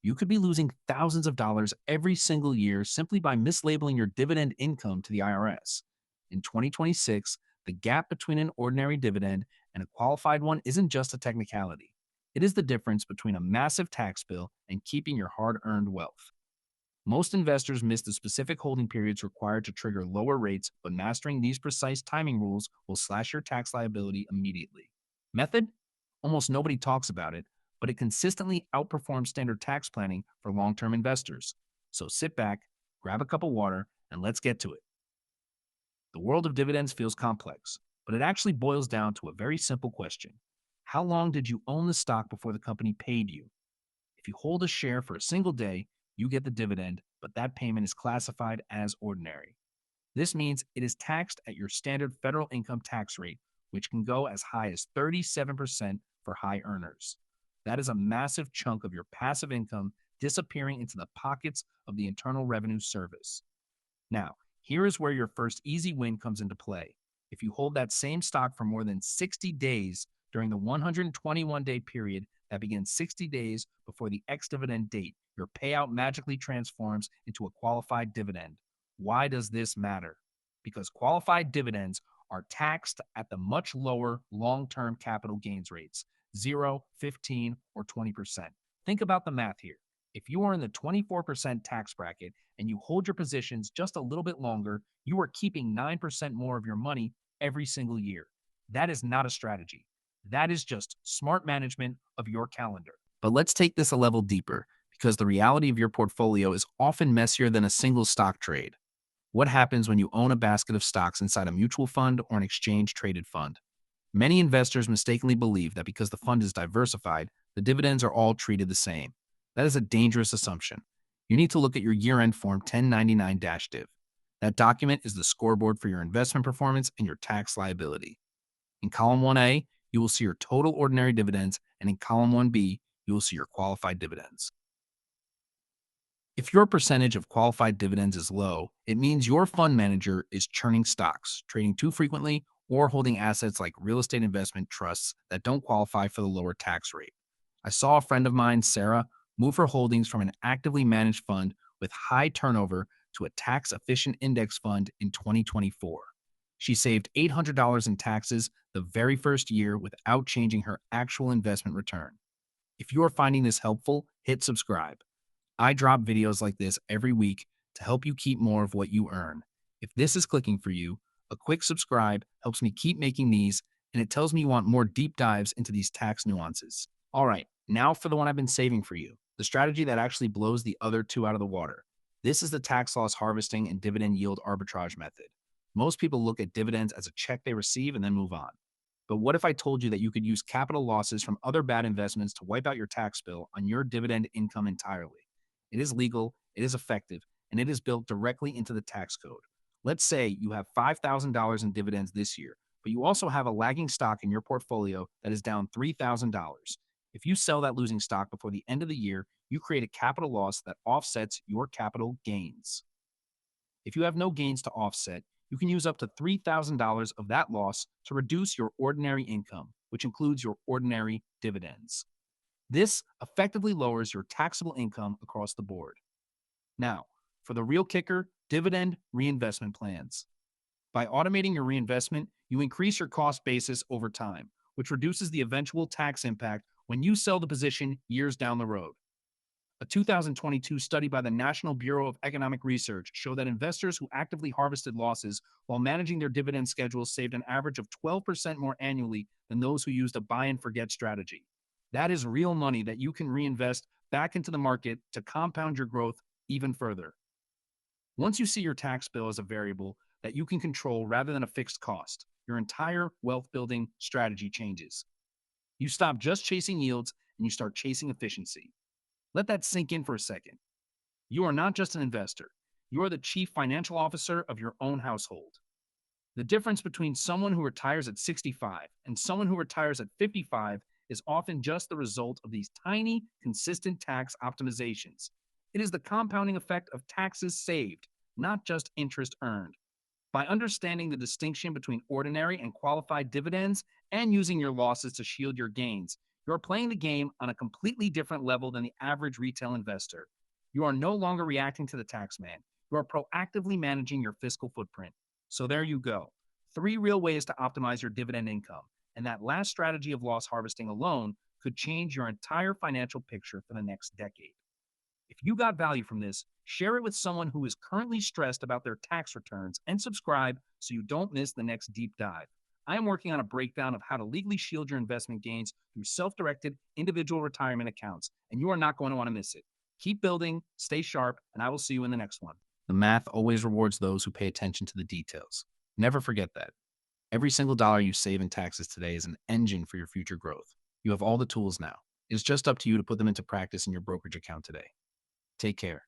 You could be losing thousands of dollars every single year simply by mislabeling your dividend income to the IRS. In 2026, the gap between an ordinary dividend and a qualified one isn't just a technicality. It is the difference between a massive tax bill and keeping your hard earned wealth. Most investors miss the specific holding periods required to trigger lower rates, but mastering these precise timing rules will slash your tax liability immediately. Method? Almost nobody talks about it, but it consistently outperforms standard tax planning for long term investors. So sit back, grab a cup of water, and let's get to it. The world of dividends feels complex, but it actually boils down to a very simple question. How long did you own the stock before the company paid you? If you hold a share for a single day, you get the dividend, but that payment is classified as ordinary. This means it is taxed at your standard federal income tax rate, which can go as high as 37% for high earners. That is a massive chunk of your passive income disappearing into the pockets of the Internal Revenue Service. Now, here is where your first easy win comes into play. If you hold that same stock for more than 60 days during the 121-day period that begins 60 days before the ex-dividend date, your payout magically transforms into a qualified dividend. Why does this matter? Because qualified dividends are taxed at the much lower long-term capital gains rates, 0, 15, or 20%. Think about the math here. If you are in the 24% tax bracket and you hold your positions just a little bit longer, you are keeping 9% more of your money every single year. That is not a strategy. That is just smart management of your calendar. But let's take this a level deeper because the reality of your portfolio is often messier than a single stock trade. What happens when you own a basket of stocks inside a mutual fund or an exchange traded fund? Many investors mistakenly believe that because the fund is diversified, the dividends are all treated the same. That is a dangerous assumption. You need to look at your year-end Form 1099-Div. That document is the scoreboard for your investment performance and your tax liability. In column 1A, you will see your total ordinary dividends, and in column 1B, you will see your qualified dividends. If your percentage of qualified dividends is low, it means your fund manager is churning stocks, trading too frequently, or holding assets like real estate investment trusts that don't qualify for the lower tax rate. I saw a friend of mine, Sarah, move her holdings from an actively managed fund with high turnover to a tax efficient index fund in 2024. She saved $800 in taxes the very first year without changing her actual investment return. If you are finding this helpful, hit subscribe. I drop videos like this every week to help you keep more of what you earn. If this is clicking for you, a quick subscribe helps me keep making these, and it tells me you want more deep dives into these tax nuances. All right, now for the one I've been saving for you, the strategy that actually blows the other two out of the water. This is the tax loss harvesting and dividend yield arbitrage method. Most people look at dividends as a check they receive and then move on. But what if I told you that you could use capital losses from other bad investments to wipe out your tax bill on your dividend income entirely? It is legal, it is effective, and it is built directly into the tax code. Let's say you have $5,000 in dividends this year, but you also have a lagging stock in your portfolio that is down $3,000. If you sell that losing stock before the end of the year, you create a capital loss that offsets your capital gains. If you have no gains to offset, you can use up to $3,000 of that loss to reduce your ordinary income, which includes your ordinary dividends. This effectively lowers your taxable income across the board. Now, for the real kicker, dividend reinvestment plans. By automating your reinvestment, you increase your cost basis over time, which reduces the eventual tax impact when you sell the position years down the road. A 2022 study by the National Bureau of Economic Research showed that investors who actively harvested losses while managing their dividend schedules saved an average of 12% more annually than those who used a buy and forget strategy. That is real money that you can reinvest back into the market to compound your growth even further. Once you see your tax bill as a variable that you can control rather than a fixed cost, your entire wealth building strategy changes. You stop just chasing yields and you start chasing efficiency. Let that sink in for a second. You are not just an investor. You are the chief financial officer of your own household. The difference between someone who retires at 65 and someone who retires at 55 is often just the result of these tiny, consistent tax optimizations. It is the compounding effect of taxes saved, not just interest earned. By understanding the distinction between ordinary and qualified dividends and using your losses to shield your gains, You're playing the game on a completely different level than the average retail investor. You are no longer reacting to the tax man. You are proactively managing your fiscal footprint. So there you go. Three real ways to optimize your dividend income. And that last strategy of loss harvesting alone could change your entire financial picture for the next decade. If you got value from this, share it with someone who is currently stressed about their tax returns and subscribe so you don't miss the next deep dive. I am working on a breakdown of how to legally shield your investment gains through self-directed individual retirement accounts, and you are not going to want to miss it. Keep building, stay sharp, and I will see you in the next one. The math always rewards those who pay attention to the details. Never forget that. Every single dollar you save in taxes today is an engine for your future growth. You have all the tools now. It's just up to you to put them into practice in your brokerage account today. Take care.